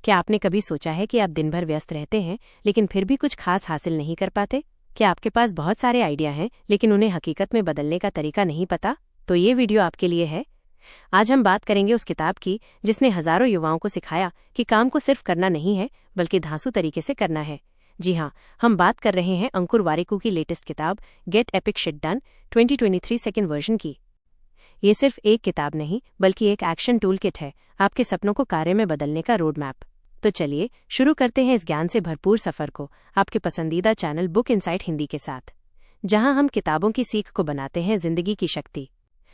क्या आपने कभी सोचा है कि आप दिन भर व्यस्त रहते हैं लेकिन फिर भी कुछ खास हासिल नहीं कर पाते? क्या आपके पास बहुत सारे आइडिया हैं लेकिन उन्हें हकीकत में बदलने का तरीका नहीं पता? तो ये वीडियो आपके लिए है। आज हम बात करेंगे उस किताब की जिसने हजारों युवाओं को सिखाया कि काम को सिर्फ करना नहीं है बल्कि धांसू तरीके से करना है। जी हाँ, हम बात कर रहे हैं अंकुर वारिकू की लेटेस्ट किताब gate epic shit done 2023 second version की। ये सिर्फ एक किताब नहीं बल्कि एक एक्शन टूल किट है, आपके सपनों को कार्य में बदलने का रोड मैप। तो चलिए शुरू करते हैं इस ज्ञान से भरपूर सफर को आपके पसंदीदा चैनल बुक इनसाइट हिंदी के साथ, जहां हम किताबों की सीख को बनाते हैं जिंदगी की शक्ति।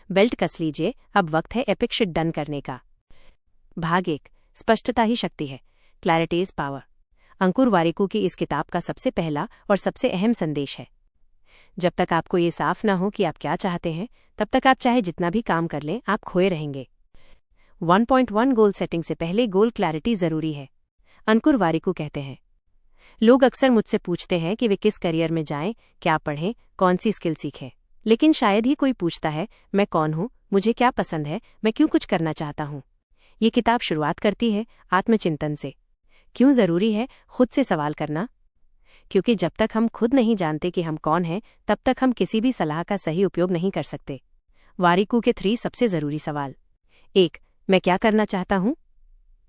बेल्ट कस लीजिए, अब वक्त है एपिक शिट डन करने का। भाग 1, स्पष्टता ही शक्ति है, clarity is power. Ankur Warikoo की इस किताब का सबसे पहला और सबसे अहम संदेश है, जब तक आपको ये साफ ना हो कि आप क्या चाहते हैं तब तक आप चाहे जितना भी काम कर लें आप खोए रहेंगे। 1.1 गोल सेटिंग से पहले गोल क्लैरिटी जरूरी है। अंकुर वारिकू कहते हैं, लोग अक्सर मुझसे पूछते हैं कि वे किस करियर में जाएं, क्या पढ़ें, कौन सी स्किल सीखें, लेकिन शायद ही कोई पूछता है मैं कौन हूं, मुझे क्या पसंद है, मैं क्यों कुछ करना चाहता हूं। ये किताब शुरुआत करती है आत्मचिंतन से। क्यों जरूरी है खुद से सवाल करना? क्योंकि जब तक हम खुद नहीं जानते कि हम कौन हैं तब तक हम किसी भी सलाह का सही उपयोग नहीं कर सकते। वारिकू के 3 सबसे जरूरी सवाल: 1. मैं क्या करना चाहता हूं?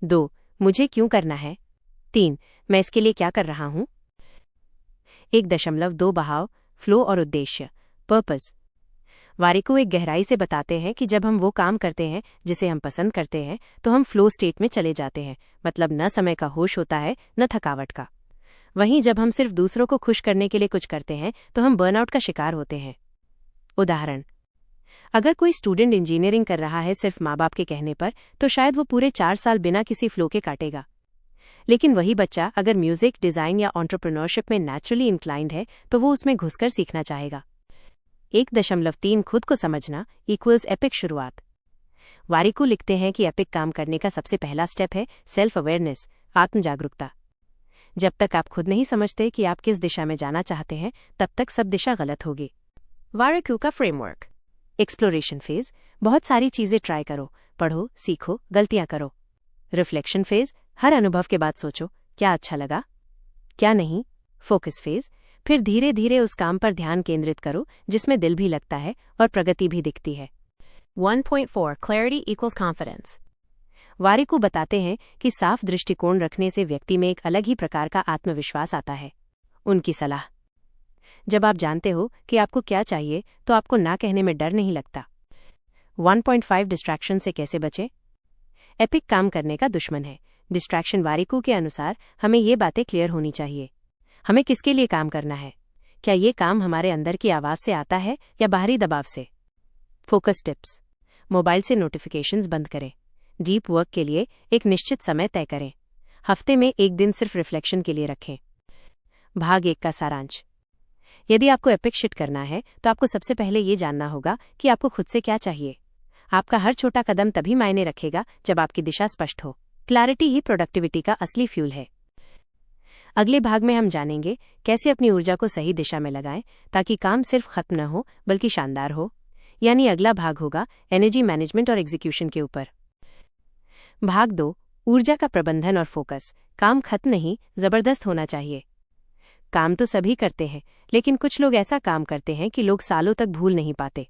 2. मुझे क्यों करना है? 3. मैं इसके लिए क्या कर रहा हूं? 1.2 बहाव, फ्लो और उद्देश्य, पर्पस। वारिकू एक गहराई से बताते हैं कि जब हम वो काम करते हैं जिसे हम पसंद करते हैं तो हम फ्लो स्टेट में चले जाते हैं, मतलब न समय का होश होता है न थकावट का। वहीं जब हम सिर्फ दूसरों को खुश करने के लिए कुछ करते हैं तो हम बर्नआउट का शिकार होते हैं। उदाहरण: अगर कोई स्टूडेंट इंजीनियरिंग कर रहा है सिर्फ माँ बाप के कहने पर, तो शायद वो पूरे 4 साल बिना किसी फ्लो के काटेगा। लेकिन वही बच्चा अगर म्यूजिक, डिजाइन या एंटरप्रेन्योरशिप में नेचुरली इंक्लाइंड है तो वो उसमें घुसकर सीखना चाहेगा। 1.3 खुद को समझना इक्वल्स एपिक शुरुआत। वारिकू लिखते हैं कि एपिक काम करने का सबसे पहला स्टेप है सेल्फ अवेयरनेस, आत्मजागरूकता। जब तक आप खुद नहीं समझते कि आप किस दिशा में जाना चाहते हैं तब तक सब दिशा गलत होगी। वारिकू का फ्रेमवर्क: एक्सप्लोरेशन फेज, बहुत सारी चीजें ट्राई करो, पढ़ो, सीखो, गलतियां करो। रिफ्लेक्शन फेज, हर अनुभव के बाद सोचो क्या अच्छा लगा, क्या नहीं। फोकस फेज, फिर धीरे धीरे उस काम पर ध्यान केंद्रित करो जिसमें दिल भी लगता है और प्रगति भी दिखती है। 1.4 क्लैरिटी इक्वल्स कॉन्फिडेंस। वारिकू बताते हैं कि साफ दृष्टिकोण रखने से व्यक्ति में एक अलग ही प्रकार का आत्मविश्वास आता है। उनकी सलाह: जब आप जानते हो कि आपको क्या चाहिए तो आपको ना कहने में डर नहीं लगता। 1.5 डिस्ट्रैक्शन से कैसे बचें? एपिक काम करने का दुश्मन है डिस्ट्रैक्शन। वारिकू के अनुसार हमें ये बातें क्लियर होनी चाहिए। हमें किसके लिए काम करना है? क्या ये काम हमारे अंदर की आवाज से आता है या बाहरी दबाव से? फोकस टिप्स: मोबाइल से नोटिफिकेशंस बंद करें। डीप वर्क के लिए एक निश्चित समय तय करें। हफ्ते में एक दिन सिर्फ रिफ्लेक्शन के लिए रखें। भाग 1 का सारांश: यदि आपको एपिक शिट करना है तो आपको सबसे पहले ये जानना होगा कि आपको खुद से क्या चाहिए। आपका हर छोटा कदम तभी मायने रखेगा जब आपकी दिशा स्पष्ट हो। क्लैरिटी ही प्रोडक्टिविटी का असली फ्यूल है। अगले भाग में हम जानेंगे कैसे अपनी ऊर्जा को सही दिशा में लगाएं ताकि काम सिर्फ खत्म न हो बल्कि शानदार हो। यानी अगला भाग होगा एनर्जी मैनेजमेंट और एग्जीक्यूशन के ऊपर। भाग 2, ऊर्जा का प्रबंधन और फोकस। काम खत्म नहीं, जबरदस्त होना चाहिए। काम तो सभी करते हैं, लेकिन कुछ लोग ऐसा काम करते हैं कि लोग सालों तक भूल नहीं पाते।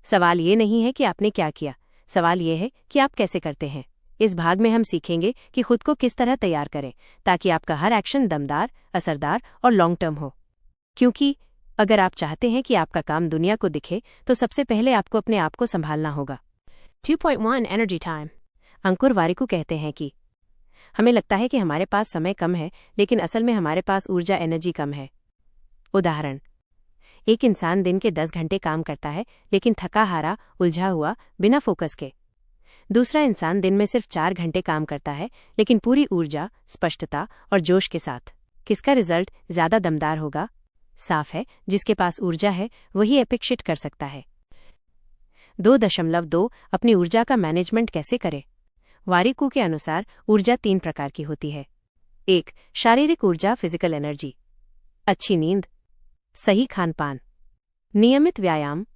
सवाल ये नहीं है कि आपने क्या किया, सवाल ये है कि आप कैसे करते हैं। इस भाग में हम सीखेंगे कि खुद को किस तरह तैयार करें ताकि आपका हर एक्शन दमदार, असरदार और लॉन्ग टर्म हो। क्योंकि अगर आप चाहते हैं कि आपका काम दुनिया को दिखे तो सबसे पहले आपको अपने आप को संभालना होगा। 2.1 एनर्जी टाइम। अंकुर वारिकू कहते हैं कि हमें लगता है कि हमारे पास समय कम है, लेकिन असल में हमारे पास ऊर्जा, एनर्जी कम है। उदाहरण: एक इंसान दिन के 10 घंटे काम करता है लेकिन थका हारा, उलझा हुआ, बिना फोकस के। दूसरा इंसान दिन में सिर्फ 4 घंटे काम करता है लेकिन पूरी ऊर्जा, स्पष्टता और जोश के साथ। किसका रिजल्ट ज्यादा दमदार होगा? साफ है, जिसके पास ऊर्जा है वही एपिक शिट कर सकता है। 2.2 अपनी ऊर्जा का मैनेजमेंट कैसे करें? वारिकू के अनुसार ऊर्जा 3 प्रकार की होती है। 1. शारीरिक ऊर्जा, फिजिकल एनर्जी, अच्छी नींद, सही खान पान, नियमित व्यायाम।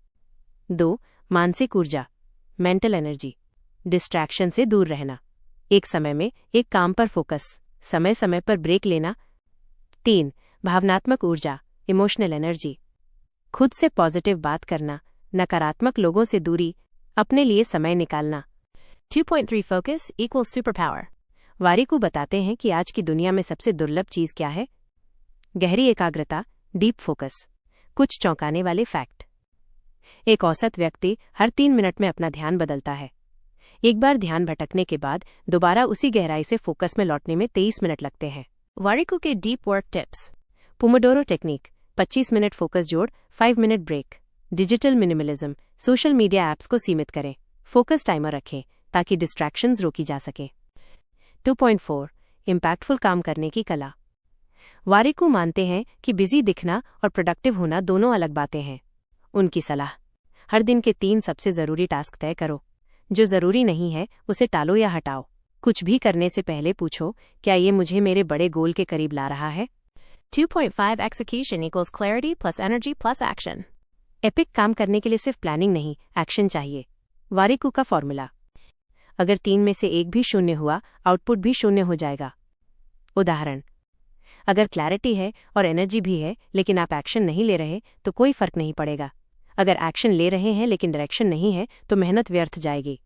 2. मानसिक ऊर्जा, मेंटल एनर्जी, डिस्ट्रैक्शन से दूर रहना, एक समय में एक काम पर फोकस, समय समय पर ब्रेक लेना। 3. भावनात्मक ऊर्जा, इमोशनल एनर्जी, खुद से पॉजिटिव बात करना, नकारात्मक लोगों से दूरी, अपने लिए समय निकालना। 2.3 focus equals super power. Warikoo बताते हैं कि आज की दुनिया में सबसे दुर्लभ चीज क्या है? गहरी एकाग्रता, डीप फोकस। कुछ चौंकाने वाले फैक्ट। एक औसत व्यक्ति हर 3 मिनट में अपना ध्यान बदलता है। एक बार ध्यान भटकने के बाद दोबारा उसी गहराई से फोकस में लौटने में 23 मिनट लगते हैं। वारिकू के deep work tips. Pomodoro technique, 25 minute focus जोड़, 5 minute break. Digital minimalism, social media apps को सीमित करें, फोकस टाइमर रखें ताकि डिस्ट्रैक्शंस रोकी जा सके। 2.4 इम्पैक्टफुल काम करने की कला। वारिकू मानते हैं कि बिजी दिखना और प्रोडक्टिव होना दोनों अलग बातें हैं। उनकी सलाह, हर दिन के 3 सबसे जरूरी टास्क तय करो। जो जरूरी नहीं है उसे टालो या हटाओ। कुछ भी करने से पहले पूछो, क्या ये मुझे मेरे बड़े गोल के करीब ला रहा है? 2.5 execution equals clarity plus energy plus action. Epic काम करने के लिए सिर्फ प्लानिंग नहीं, एक्शन चाहिए। वारिकू का फॉर्मूला, अगर 3 में से एक भी शून्य हुआ, आउटपुट भी शून्य हो जाएगा। उदाहरण, अगर क्लैरिटी है और एनर्जी भी है लेकिन आप एक्शन नहीं ले रहे तो कोई फर्क नहीं पड़ेगा। अगर एक्शन ले रहे हैं लेकिन डायरेक्शन नहीं है तो मेहनत व्यर्थ जाएगी।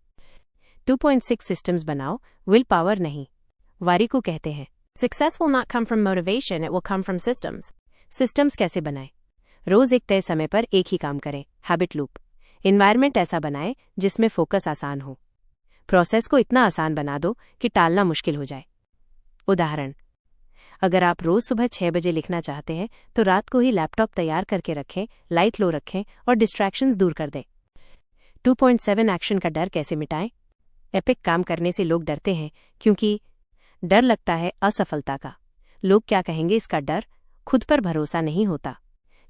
2.6 सिस्टम्स बनाओ, विल पावर नहीं। वारिकू कहते हैं, success will not come from motivation, it will come from systems. Systems कैसे बनाएं? रोज एक तय समय पर एक ही काम करें, हैबिट लूप। एनवायरनमेंट ऐसा बनाएं जिसमें फोकस आसान हो। प्रोसेस को इतना आसान बना दो कि टालना मुश्किल हो जाए। उदाहरण, अगर आप रोज सुबह 6 बजे लिखना चाहते हैं तो रात को ही लैपटॉप तैयार करके रखें, लाइट लो रखें और डिस्ट्रैक्शंस दूर कर दें। 2.7 एक्शन का डर कैसे मिटाएं? एपिक काम करने से लोग डरते हैं क्योंकि डर लगता है असफलता का। लोग क्या कहेंगे इसका डर, खुद पर भरोसा नहीं होता।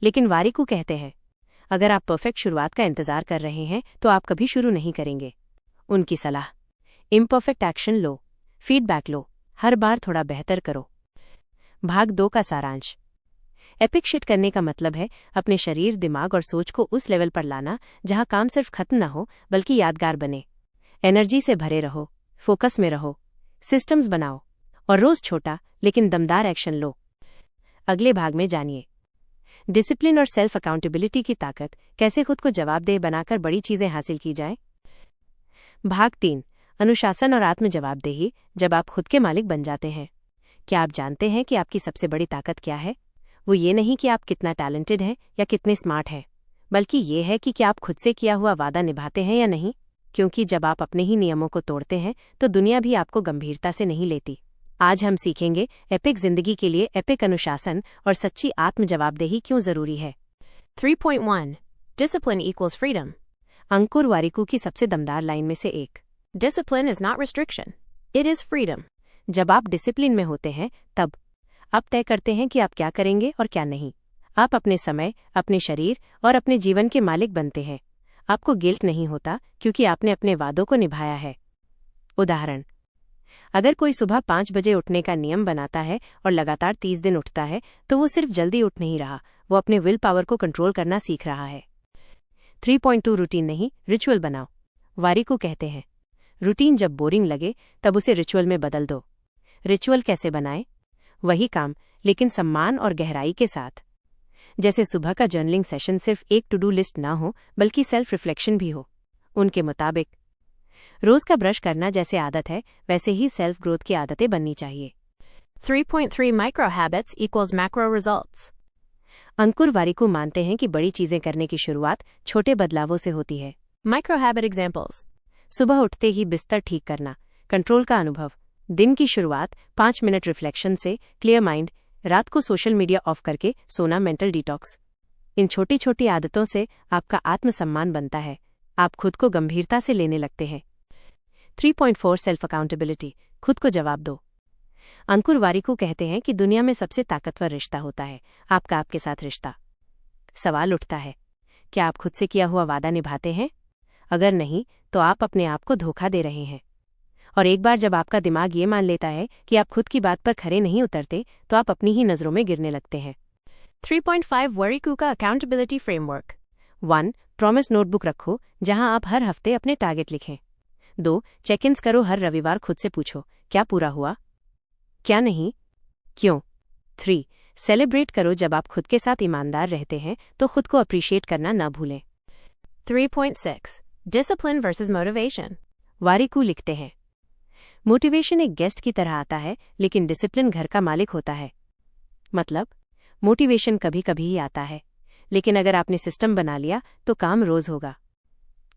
लेकिन वारिकू कहते हैं, अगर आप परफेक्ट शुरुआत का इंतजार कर रहे हैं तो आप कभी शुरू नहीं करेंगे। उनकी सलाह, इम्परफेक्ट एक्शन लो, फीडबैक लो, हर बार थोड़ा बेहतर करो। भाग 2 का सारांश। एपिक शिट करने का मतलब है अपने शरीर, दिमाग और सोच को उस लेवल पर लाना जहां काम सिर्फ खत्म न हो बल्कि यादगार बने। एनर्जी से भरे रहो, फोकस में रहो, सिस्टम्स बनाओ और रोज छोटा लेकिन दमदार एक्शन लो। अगले भाग में जानिए डिसिप्लिन और सेल्फ अकाउंटेबिलिटी की ताकत, कैसे खुद को जवाबदेह बनाकर बड़ी चीजें हासिल की जाएं। भाग 3, अनुशासन और आत्म जवाबदेही, जब आप खुद के मालिक बन जाते हैं। क्या आप जानते हैं कि आपकी सबसे बड़ी ताकत क्या है? वो ये नहीं कि आप कितना टैलेंटेड हैं या कितने स्मार्ट हैं, बल्कि ये है कि क्या आप खुद से किया हुआ वादा निभाते हैं या नहीं। क्योंकि जब आप अपने ही नियमों को तोड़ते हैं तो दुनिया भी आपको गंभीरता से नहीं लेती। आज हम सीखेंगे एपिक जिंदगी के लिए एपिक अनुशासन और सच्ची आत्म जवाबदेही क्यों जरूरी है। 3.1 डिसिप्लिन इक्वल्स फ्रीडम। अंकुर वारिकू की सबसे दमदार लाइन में से एक, discipline is not restriction, it is freedom. जब आप डिसिप्लिन में होते हैं तब आप तय करते हैं कि आप क्या करेंगे और क्या नहीं। आप अपने समय, अपने शरीर और अपने जीवन के मालिक बनते हैं। आपको गिल्ट नहीं होता क्योंकि आपने अपने वादों को निभाया है। उदाहरण, अगर कोई सुबह 5 बजे उठने का नियम बनाता है और लगातार 30 दिन उठता है तो वो सिर्फ जल्दी उठ नहीं रहा, वो अपने विल पावर को कंट्रोल करना सीख रहा है। 3.2 रूटीन नहीं, रिचुअल बनाओ। वारिकू कहते हैं, रूटीन जब बोरिंग लगे तब उसे रिचुअल में बदल दो। रिचुअल कैसे बनाएं? वही काम लेकिन सम्मान और गहराई के साथ। जैसे सुबह का जर्नलिंग सेशन सिर्फ एक टू डू लिस्ट ना हो बल्कि सेल्फ रिफ्लेक्शन भी हो। उनके मुताबिक रोज का ब्रश करना जैसे आदत है वैसे ही सेल्फ ग्रोथ की आदतें बननी चाहिए। 3.3 micro habits equals macro results. Ankur Warikoo मानते हैं कि बड़ी चीजें करने की शुरुआत छोटे बदलावों से होती है। माइक्रो हैबिट एग्जाम्पल्स, सुबह उठते ही बिस्तर ठीक करना, कंट्रोल का अनुभव। दिन की शुरुआत 5 मिनट रिफ्लेक्शन से, क्लियर माइंड। रात को सोशल मीडिया ऑफ करके सोना, मेंटल डिटॉक्स। इन छोटी छोटी आदतों से आपका आत्मसम्मान बनता है, आप खुद को गंभीरता से लेने लगते हैं। 3.4 सेल्फ अकाउंटेबिलिटी, खुद को जवाब दो। अंकुर वारिकू कहते हैं कि दुनिया में सबसे ताकतवर रिश्ता होता है आपका आपके साथ रिश्ता। सवाल उठता है, क्या आप खुद से किया हुआ वादा निभाते हैं? अगर नहीं तो आप अपने आप को धोखा दे रहे हैं। और एक बार जब आपका दिमाग ये मान लेता है कि आप खुद की बात पर खरे नहीं उतरते तो आप अपनी ही नजरों में गिरने लगते हैं। 3.5 वारिकू का अकाउंटेबिलिटी फ्रेमवर्क। 1. प्रॉमिस नोटबुक रखो जहां आप हर हफ्ते अपने टारगेट लिखें। 2. चेक इन्स करो हर रविवार, खुद से पूछो क्या पूरा हुआ, क्या नहीं, क्यों। 3. सेलिब्रेट करो जब आप खुद के साथ ईमानदार रहते हैं तो खुद को अप्रिशिएट करना ना भूलें। 3.6 डिसिप्लिन वर्सेस मोटिवेशन। वारिकू लिखते हैं, मोटिवेशन एक गेस्ट की तरह आता है लेकिन डिसिप्लिन घर का मालिक होता है। मतलब मोटिवेशन कभी कभी ही आता है, लेकिन अगर आपने सिस्टम बना लिया तो काम रोज होगा।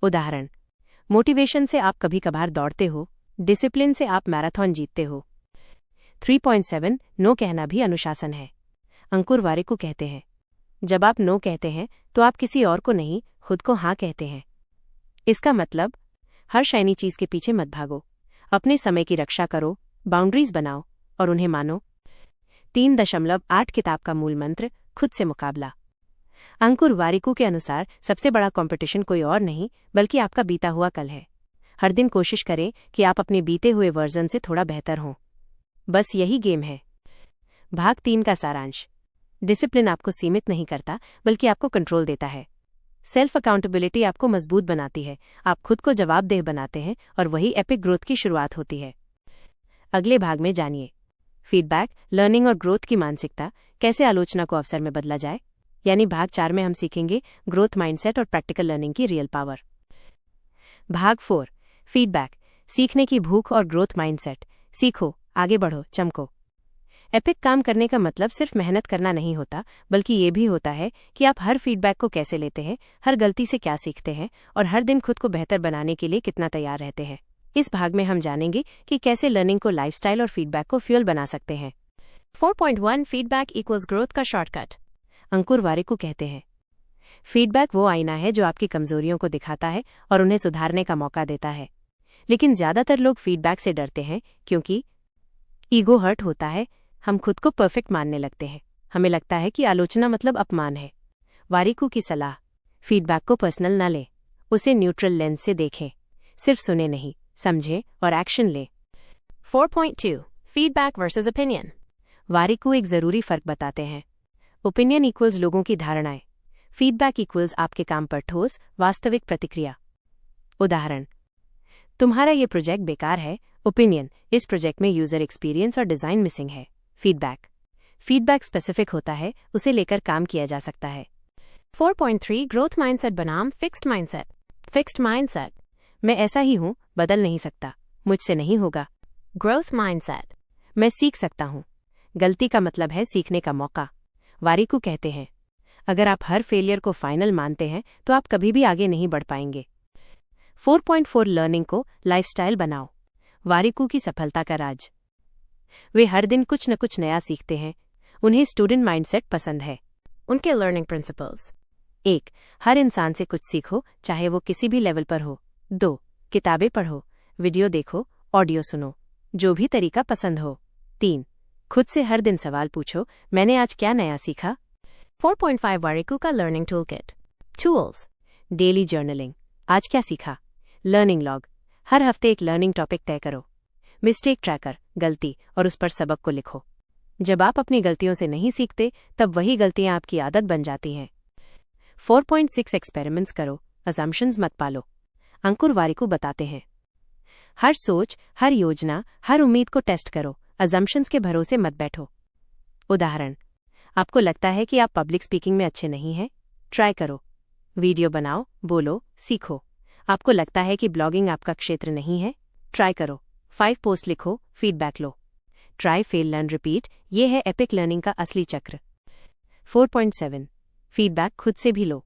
उदाहरण, मोटिवेशन से आप कभी कभार दौड़ते हो, डिसिप्लिन से आप मैराथन जीतते हो। 3.7 नो कहना भी अनुशासन है। अंकुर वारिकू कहते हैं, जब आप नो कहते हैं तो आप किसी और को नहीं, खुद को हाँ कहते हैं। इसका मतलब हर शाइनी चीज के पीछे मत भागो, अपने समय की रक्षा करो, बाउंड्रीज बनाओ और उन्हें मानो। 3.8 किताब का मूल मंत्र, खुद से मुकाबला। अंकुर वारिकू के अनुसार सबसे बड़ा कंपटीशन कोई और नहीं बल्कि आपका बीता हुआ कल है। हर दिन कोशिश करें कि आप अपने बीते हुए वर्जन से थोड़ा बेहतर हों। बस यही गेम है। भाग 3 का सारांश। डिसिप्लिन आपको सीमित नहीं करता बल्कि आपको कंट्रोल देता है। सेल्फ अकाउंटेबिलिटी आपको मजबूत बनाती है, आप खुद को जवाबदेह बनाते हैं और वही एपिक ग्रोथ की शुरुआत होती है। अगले भाग में जानिए फीडबैक, लर्निंग और ग्रोथ की मानसिकता, कैसे आलोचना को अवसर में बदला जाए। यानी भाग 4 में हम सीखेंगे ग्रोथ माइंडसेट और प्रैक्टिकल लर्निंग की रियल पावर। भाग 4 फीडबैक, सीखने की भूख और ग्रोथ माइंडसेट। सीखो, आगे बढ़ो, चमको। एपिक काम करने का मतलब सिर्फ मेहनत करना नहीं होता बल्कि ये भी होता है कि आप हर फीडबैक को कैसे लेते हैं, हर गलती से क्या सीखते हैं और हर दिन खुद को बेहतर बनाने के लिए कितना तैयार रहते हैं। इस भाग में हम जानेंगे कि कैसे लर्निंग को लाइफस्टाइल और फीडबैक को फ्यूल बना सकते हैं। 4.1 फीडबैक इक्वल्स ग्रोथ का शॉर्टकट। अंकुर वारिकू कहते हैं, फीडबैक वो आईना है जो आपकी कमजोरियों को दिखाता है और उन्हें सुधारने का मौका देता है। लेकिन ज्यादातर लोग फीडबैक से डरते हैं क्योंकि ईगो हर्ट होता है, हम खुद को परफेक्ट मानने लगते हैं, हमें लगता है कि आलोचना मतलब अपमान है। वारिकू की सलाह, फीडबैक को पर्सनल न लें, उसे न्यूट्रल लेंस से देखें, सिर्फ सुने नहीं, समझें और एक्शन लें। 4.2 फीडबैक वर्सेस ओपिनियन। वारिकू एक जरूरी फर्क बताते हैं। ओपिनियन इक्वल्स लोगों की धारणाएं, फीडबैक इक्वल्स आपके काम पर ठोस वास्तविक प्रतिक्रिया। उदाहरण, तुम्हारा ये प्रोजेक्ट बेकार है। ओपिनियन, इस प्रोजेक्ट में यूजर एक्सपीरियंस और डिजाइन मिसिंग है। फीडबैक, फीडबैक स्पेसिफिक होता है, उसे लेकर काम किया जा सकता है। 4.3 ग्रोथ माइंडसेट बनाम फिक्स्ड माइंडसेट। फिक्स्ड माइंडसेट, मैं ऐसा ही हूं, बदल नहीं सकता, मुझसे नहीं होगा। ग्रोथ माइंडसेट, मैं सीख सकता हूं, गलती का मतलब है सीखने का मौका। वारिकू कहते हैं, अगर आप हर फेलियर को फाइनल मानते हैं तो आप कभी भी आगे नहीं बढ़ पाएंगे। 4.4 लर्निंग को लाइफस्टाइल बनाओ। वारिकू की सफलता का राज, वे हर दिन कुछ न कुछ नया सीखते हैं, उन्हें स्टूडेंट माइंडसेट पसंद है। उनके लर्निंग प्रिंसिपल्स, 1. हर इंसान से कुछ सीखो, चाहे वो किसी भी लेवल पर हो। 2. किताबें पढ़ो, वीडियो देखो, ऑडियो सुनो, जो भी तरीका पसंद हो। 3. खुद से हर दिन सवाल पूछो, मैंने आज क्या नया सीखा। 4.5 वारिकू का learning toolkit. Tools, daily journaling, आज क्या सीखा। लर्निंग लॉग, हर हफ्ते एक लर्निंग टॉपिक तय करो। मिस्टेक ट्रैकर, गलती और उस पर सबक को लिखो। जब आप अपनी गलतियों से नहीं सीखते तब वही गलतियां आपकी आदत बन जाती हैं। 4.6 एक्सपेरिमेंट्स करो, असम्पशंस मत पालो। अंकुर वारिकू बताते हैं, हर सोच, हर योजना, हर उम्मीद को टेस्ट करो, असम्पशंस के भरोसे मत बैठो। उदाहरण, आपको लगता है कि आप पब्लिक स्पीकिंग में अच्छे नहीं हैं, ट्राई करो, वीडियो बनाओ, बोलो, सीखो। आपको लगता है कि ब्लॉगिंग आपका क्षेत्र नहीं है, ट्राई करो, 5 पोस्ट लिखो, फीडबैक लो। ट्राई, फेल, लर्न, रिपीट, ये है एपिक लर्निंग का असली चक्र। 4.7 फीडबैक खुद से भी लो।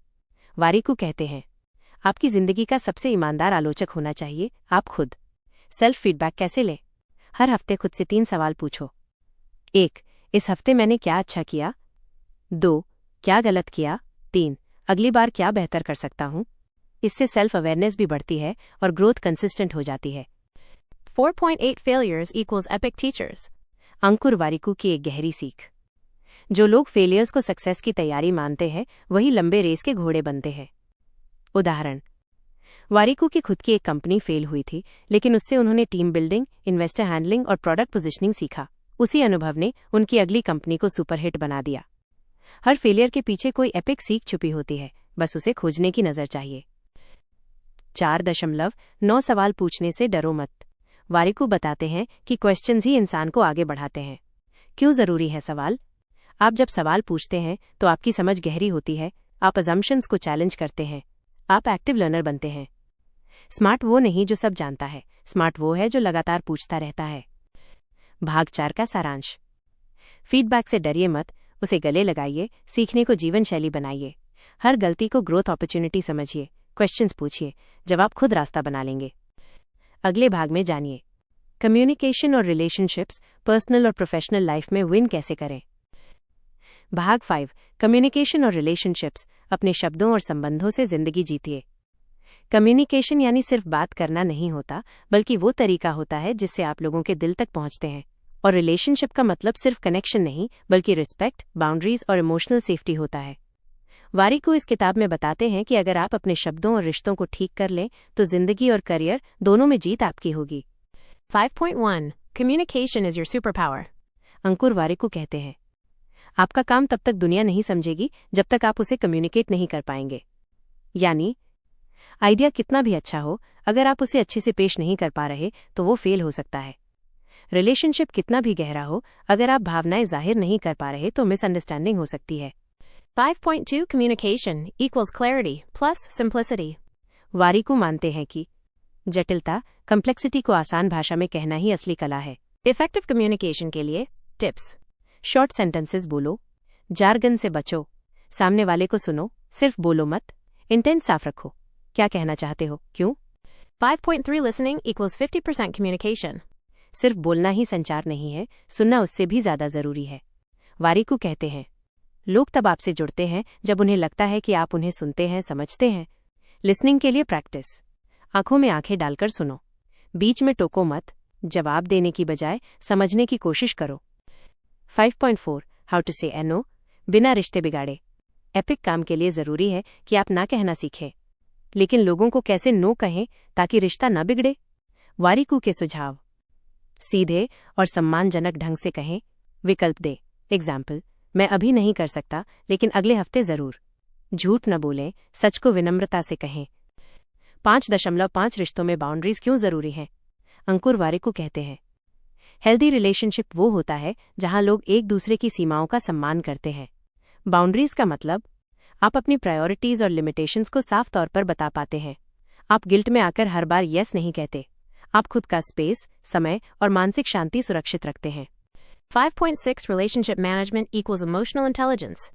वारिकू कहते हैं, आपकी जिंदगी का सबसे ईमानदार आलोचक होना चाहिए आप खुद। सेल्फ फीडबैक कैसे लें? हर हफ्ते खुद से 3 सवाल पूछो। 1. इस हफ्ते मैंने क्या अच्छा किया। 2. क्या गलत किया। 3. अगली बार क्या बेहतर कर सकता हूं। इससे सेल्फ अवेयरनेस भी बढ़ती है और ग्रोथ कंसिस्टेंट हो जाती है। 4.8 फेलियर्स इक्वल्स एपिक टीचर्स। अंकुर वारिकू की एक गहरी सीख, जो लोग फेलियर्स को सक्सेस की तैयारी मानते हैं वही लंबे रेस के घोड़े बनते हैं। उदाहरण, वारिकू की खुद की एक कंपनी फेल हुई थी, लेकिन उससे उन्होंने टीम बिल्डिंग, इन्वेस्टर हैंडलिंग और प्रोडक्ट पोजिशनिंग सीखा। उसी अनुभव ने उनकी अगली कंपनी को सुपरहिट बना दिया। हर फेलियर के पीछे कोई एपिक सीख छुपी होती है, बस उसे खोजने की नजर चाहिए। 4.9 सवाल पूछने से डरो मत। वारिकू बताते हैं कि क्वेश्चंस ही इंसान को आगे बढ़ाते हैं। क्यों जरूरी है सवाल? आप जब सवाल पूछते हैं तो आपकी समझ गहरी होती है, आप अजम्पशंस को चैलेंज करते हैं, आप एक्टिव लर्नर बनते हैं। स्मार्ट वो नहीं जो सब जानता है, स्मार्ट वो है जो लगातार पूछता रहता है। भाग 4 का सारांश। फीडबैक से डरिए मत, उसे गले लगाइए, सीखने को जीवन शैली बनाइए। हर गलती को ग्रोथ अपॉर्चुनिटी समझिए, क्वेश्चंस पूछिए, जवाब खुद रास्ता बना लेंगे। अगले भाग में जानिए कम्युनिकेशन और रिलेशनशिप्स पर्सनल और प्रोफेशनल लाइफ में विन कैसे करें। भाग 5 कम्युनिकेशन और रिलेशनशिप्स, अपने शब्दों और संबंधों से जिंदगी जीतिए। कम्युनिकेशन यानी सिर्फ बात करना नहीं होता, बल्कि वो तरीका होता है जिससे आप लोगों के दिल तक पहुंचते हैं। और रिलेशनशिप का मतलब सिर्फ कनेक्शन नहीं, बल्कि रिस्पेक्ट, बाउंड्रीज और इमोशनल सेफ्टी होता है। वारिकू इस किताब में बताते हैं कि अगर आप अपने शब्दों और रिश्तों को ठीक कर लें तो जिंदगी और करियर दोनों में जीत आपकी होगी। 5.1 communication is your superpower. Ankur Warikoo कहते हैं, आपका काम तब तक दुनिया नहीं समझेगी जब तक आप उसे कम्युनिकेट नहीं कर पाएंगे। यानी आइडिया कितना भी अच्छा हो, अगर आप उसे अच्छे से पेश नहीं कर पा रहे तो वो फेल हो सकता है। रिलेशनशिप कितना भी गहरा हो, अगर आप भावनाएं जाहिर नहीं कर पा रहे तो मिसअंडरस्टैंडिंग हो सकती है। 5.2 communication equals clarity plus simplicity. Warikoo मानते हैं कि जटिलता, कम्प्लेक्सिटी को आसान भाषा में कहना ही असली कला है। इफेक्टिव कम्युनिकेशन के लिए टिप्स। शॉर्ट सेंटेंसेस बोलो, जार्गन से बचो, सामने वाले को सुनो, सिर्फ बोलो मत, इंटेंट साफ रखो, क्या कहना चाहते हो, क्यों। 5.3 लिसनिंग इक्वल्स 50% कम्युनिकेशन। सिर्फ बोलना ही संचार नहीं है, सुनना उससे भी ज्यादा जरूरी है। वारिकू कहते हैं, लोग तब आपसे जुड़ते हैं जब उन्हें लगता है कि आप उन्हें सुनते हैं, समझते हैं। लिसनिंग के लिए प्रैक्टिस। आंखों में आंखें डालकर सुनो, बीच में टोको मत, जवाब देने की बजाय समझने की कोशिश करो। 5.4 हाउ टू से नो बिना रिश्ते बिगाड़े। एपिक काम के लिए जरूरी है कि आप ना कहना सीखें, लेकिन लोगों को कैसे नो कहें ताकि रिश्ता ना बिगड़े। वारिकू के सुझाव। सीधे और सम्मानजनक ढंग से कहें, विकल्प दे। एग्जाम्पल, मैं अभी नहीं कर सकता लेकिन अगले हफ्ते जरूर। झूठ न बोलें, सच को विनम्रता से कहें। 5.5 रिश्तों में बाउंड्रीज क्यों जरूरी हैं। अंकुर वारिकू कहते हैं, हेल्दी रिलेशनशिप वो होता है जहां लोग एक दूसरे की सीमाओं का सम्मान करते हैं। बाउंड्रीज का मतलब आप अपनी प्रायोरिटीज और लिमिटेशंस को साफ तौर पर बता पाते हैं। आप गिल्ट में आकर हर बार यस नहीं कहते, आप खुद का स्पेस, समय और मानसिक शांति सुरक्षित रखते हैं। 5.6 relationship management equals emotional intelligence.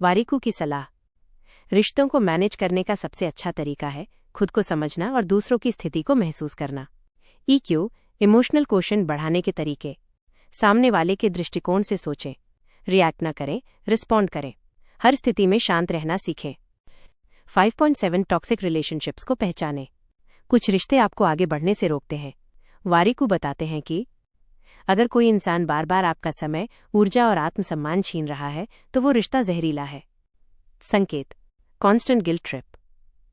Warikoo की सलाह। रिश्तों को मैनेज करने का सबसे अच्छा तरीका है खुद को समझना और दूसरों की स्थिति को महसूस करना। EQ इमोशनल क्वोशेंट बढ़ाने के तरीके। सामने वाले के दृष्टिकोण से सोचें, रिएक्ट न करें, रिस्पॉन्ड करें, हर स्थिति में शांत रहना सीखें। 5.7 टॉक्सिक रिलेशनशिप्स को पहचानें। कुछ रिश्ते आपको आगे बढ़ने से रोकते हैं। वारिकू बताते हैं कि अगर कोई इंसान बार बार आपका समय, ऊर्जा और आत्मसम्मान छीन रहा है तो वो रिश्ता जहरीला है। संकेत, constant guilt trip,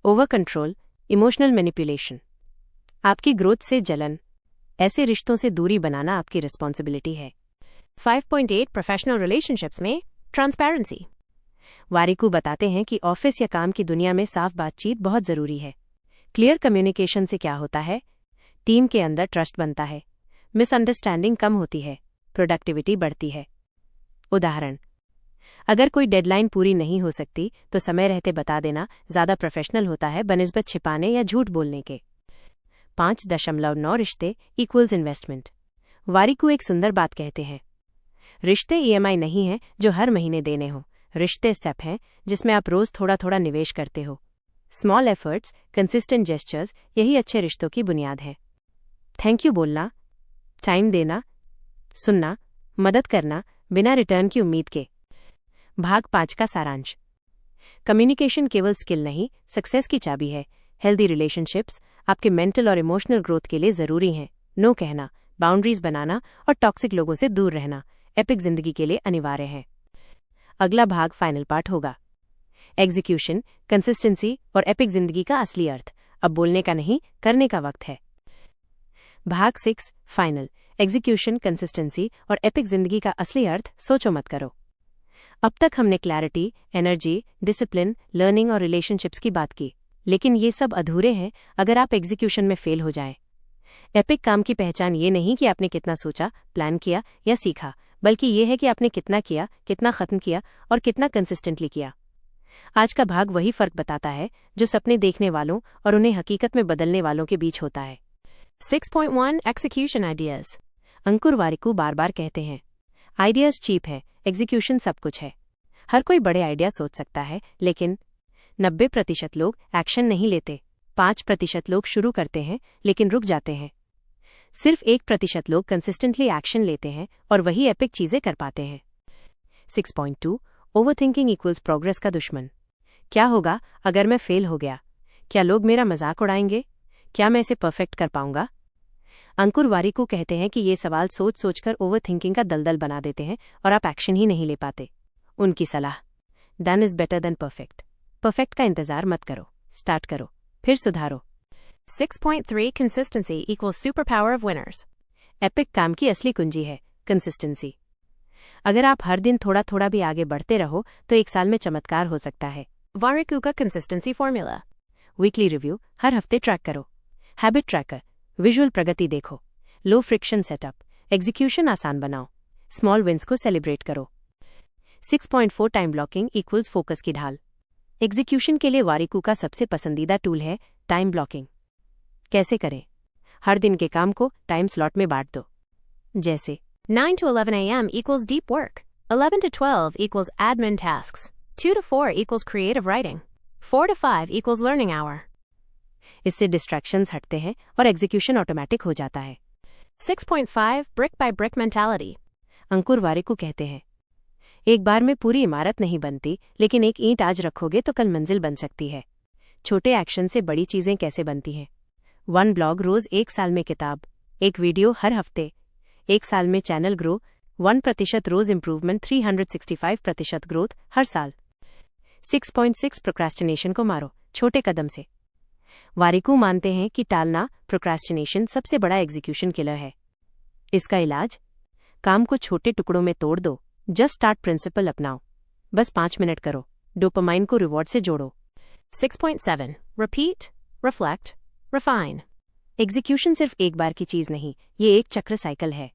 over control, emotional manipulation, आपकी ग्रोथ से जलन। ऐसे रिश्तों से दूरी बनाना आपकी रिस्पॉन्सिबिलिटी है। 5.8 प्रोफेशनल रिलेशनशिप्स में ट्रांसपेरेंसी। वारिकू बताते हैं कि ऑफिस या काम की दुनिया में साफ बातचीत बहुत जरूरी है। क्लियर कम्युनिकेशन से क्या होता है, टीम के अंदर ट्रस्ट बनता है, मिसअंडरस्टैंडिंग कम होती है, प्रोडक्टिविटी बढ़ती है। उदाहरण, अगर कोई डेडलाइन पूरी नहीं हो सकती तो समय रहते बता देना ज्यादा प्रोफेशनल होता है बनिस्बत छिपाने या झूठ बोलने के। 5.9 रिश्ते इक्वल्स इन्वेस्टमेंट। वारिकू एक सुंदर बात कहते हैं, रिश्ते EMI नहीं है जो हर महीने देने हो, रिश्ते SEP हैं जिसमें आप रोज थोड़ा थोड़ा निवेश करते हो। स्मॉल एफर्ट्स, कंसिस्टेंट जेस्चर्स, यही अच्छे रिश्तों की बुनियाद है। थैंक यू बोलना, टाइम देना, सुनना, मदद करना बिना रिटर्न की उम्मीद के। भाग 5 का सारांश। कम्युनिकेशन केवल स्किल नहीं, सक्सेस की चाबी है। हेल्दी रिलेशनशिप्स आपके मेंटल और इमोशनल ग्रोथ के लिए जरूरी हैं। नो कहना, बाउंड्रीज बनाना और टॉक्सिक लोगों से दूर रहना एपिक जिंदगी के लिए अनिवार्य है। अगला भाग फाइनल पार्ट होगा। एग्जीक्यूशन, कंसिस्टेंसी और एपिक जिंदगी का असली अर्थ। अब बोलने का नहीं, करने का वक्त है। भाग 6 फाइनल, एग्जीक्यूशन, कंसिस्टेंसी और एपिक जिंदगी का असली अर्थ। सोचो मत करो। अब तक हमने क्लैरिटी, एनर्जी, डिसिप्लिन, लर्निंग और रिलेशनशिप्स की बात की, लेकिन ये सब अधूरे हैं अगर आप एग्जीक्यूशन में फेल हो जाएं। एपिक काम की पहचान ये नहीं कि आपने कितना सोचा, प्लान किया या सीखा, बल्कि ये है कि आपने कितना किया, कितना खत्म किया और कितना कंसिस्टेंटली किया। आज का भाग वही फर्क बताता है जो सपने देखने वालों और उन्हें हकीकत में बदलने वालों के बीच होता है। 6.1 एग्जीक्यूशन आइडियाज। अंकुर वारिकू बार बार कहते हैं, आइडियाज चीप है, एग्जीक्यूशन सब कुछ है। हर कोई बड़े आइडिया सोच सकता है, लेकिन 90% लोग एक्शन नहीं लेते। 5% लोग शुरू करते हैं लेकिन रुक जाते हैं। सिर्फ 1% लोग कंसिस्टेंटली एक्शन लेते हैं और वही एपिक चीजें कर पाते हैं। 6.2 ओवरथिंकिंग इक्वल्स प्रोग्रेस का दुश्मन। क्या होगा अगर मैं फेल हो गया? क्या लोग मेरा मजाक उड़ाएंगे? क्या मैं इसे परफेक्ट कर पाऊंगा? अंकुर वारिकू कहते हैं कि ये सवाल सोच सोचकर ओवरथिंकिंग का दलदल बना देते हैं और आप एक्शन ही नहीं ले पाते। उनकी सलाह, done is better than perfect. Perfect का इंतजार मत करो, स्टार्ट करो, फिर सुधारो। 6.3 consistency equals super power of winners. Epic काम की असली कुंजी है कंसिस्टेंसी। अगर आप हर दिन थोड़ा थोड़ा भी आगे बढ़ते रहो तो एक साल में चमत्कार हो सकता है। वारिकू का कंसिस्टेंसी फॉर्मूला। वीकली रिव्यू, हर हफ्ते ट्रैक करो। हैबिट ट्रैकर, विजुअल प्रगति देखो। लो फ्रिक्शन सेटअप, एग्जीक्यूशन आसान बनाओ। स्मॉल विंस को सेलिब्रेट करो। 6.4 टाइम ब्लॉकिंग इक्वल्स फोकस की ढाल। एग्जीक्यूशन के लिए वारिकू का सबसे पसंदीदा टूल है टाइम ब्लॉकिंग। कैसे करें? हर दिन के काम को टाइम स्लॉट में बांट दो। जैसे 9 to 11 a.m. equals deep work, 11 to 12 equals admin tasks, 2 to 4 equals creative writing, 4 to 5 equals learning hour. इससे डिस्ट्रैक्शंस हटते हैं और एग्जीक्यूशन ऑटोमेटिक हो जाता है। 6.5 brick by brick mentality. अंकुर वारिकू कहते हैं, एक बार में पूरी इमारत नहीं बनती, लेकिन एक ईंट आज रखोगे तो कल मंजिल बन सकती है। छोटे एक्शन से बड़ी चीजें कैसे बनती हैं? 1 ब्लॉग रोज, 1 साल में किताब। 1 वीडियो हर हफ्ते, 1 साल में चैनल ग्रो। 1% रोज इंप्रूवमेंट, 365% ग्रोथ हर साल। 6.6 प्रोक्रास्टिनेशन को मारो छोटे कदम से। वारिकू मानते हैं कि टालना, प्रोक्रास्टिनेशन, सबसे बड़ा एग्जीक्यूशन किलर है। इसका इलाज, काम को छोटे टुकड़ों में तोड़ दो। जस्ट स्टार्ट प्रिंसिपल अपनाओ। बस 5 मिनट करो, डोपामाइन को रिवॉर्ड से जोड़ो। 6.7 रिपीट, रिफ्लेक्ट, रिफाइन। एग्जीक्यूशन सिर्फ एक बार की चीज नहीं, ये एक चक्र साइकिल है।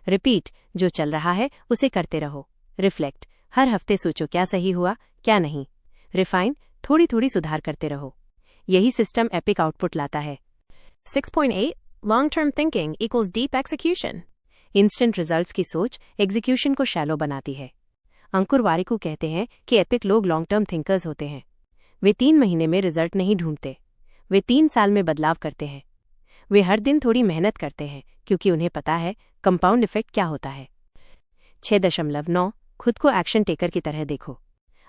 रिपीट, जो चल रहा है उसे करते रहो। रिफ्लेक्ट, हर हफ्ते सोचो क्या सही हुआ, क्या नहीं। रिफाइन, थोड़ी थोड़ी सुधार करते रहो। यही सिस्टम एपिक आउटपुट लाता है। 6.8 long term thinking equals deep execution. Instant results की सोच एग्जीक्यूशन को शैलो बनाती है। अंकुर वारिकू कहते हैं कि एपिक लोग लॉन्ग टर्म थिंकर्स होते हैं। वे 3 महीने में रिजल्ट नहीं ढूंढते, वे 3 साल में बदलाव करते हैं। वे हर दिन थोड़ी मेहनत करते हैं क्योंकि उन्हें पता है कंपाउंड इफेक्ट क्या होता है। 6.9 खुद को एक्शन टेकर की तरह देखो।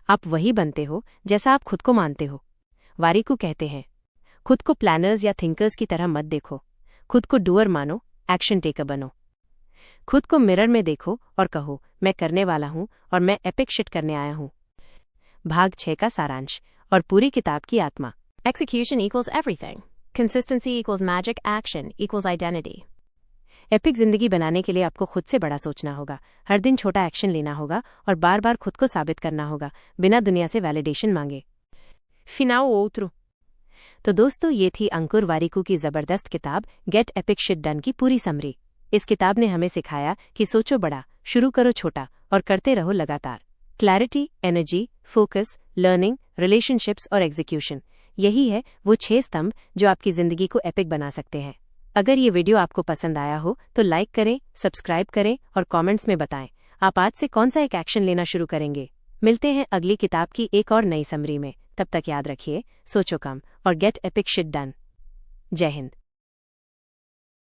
आप वही बनते हो जैसा आप खुद को मानते हो। वारिकू कहते हैं, खुद को प्लानर्स या थिंकर्स की तरह मत देखो, खुद को डूअर मानो, एक्शन टेकर बनो। खुद को मिरर में देखो और कहो, मैं करने वाला हूं और मैं एपिक शिट करने आया हूं। भाग 6 का सारांश और पूरी किताब की आत्मा। Execution equals everything. Consistency equals magic. Action equals identity. Epic जिंदगी बनाने के लिए आपको खुद से बड़ा सोचना होगा, हर दिन छोटा एक्शन लेना होगा और बार बार खुद को साबित करना होगा, बिना दुनिया से वैलिडेशन मांगे। फिनाओ outro। तो दोस्तों, ये थी अंकुर वारिकू की जबरदस्त किताब गेट एपिक शिट डन की पूरी समरी। इस किताब ने हमें सिखाया कि सोचो बड़ा, शुरू करो छोटा और करते रहो लगातार। Clarity, energy, focus, learning, relationships और एग्जीक्यूशन, यही है वो 6 स्तंभ जो आपकी जिंदगी को एपिक बना सकते हैं। अगर ये वीडियो आपको पसंद आया हो तो लाइक करें, सब्सक्राइब करें और कमेंट्स में बताएं आप आज से कौन सा एक एक्शन लेना शुरू करेंगे। मिलते हैं अगली किताब की एक और नई समरी में। तब तक याद रखिए, सोचो कम और गेट एपिक शिट डन। जय हिंद।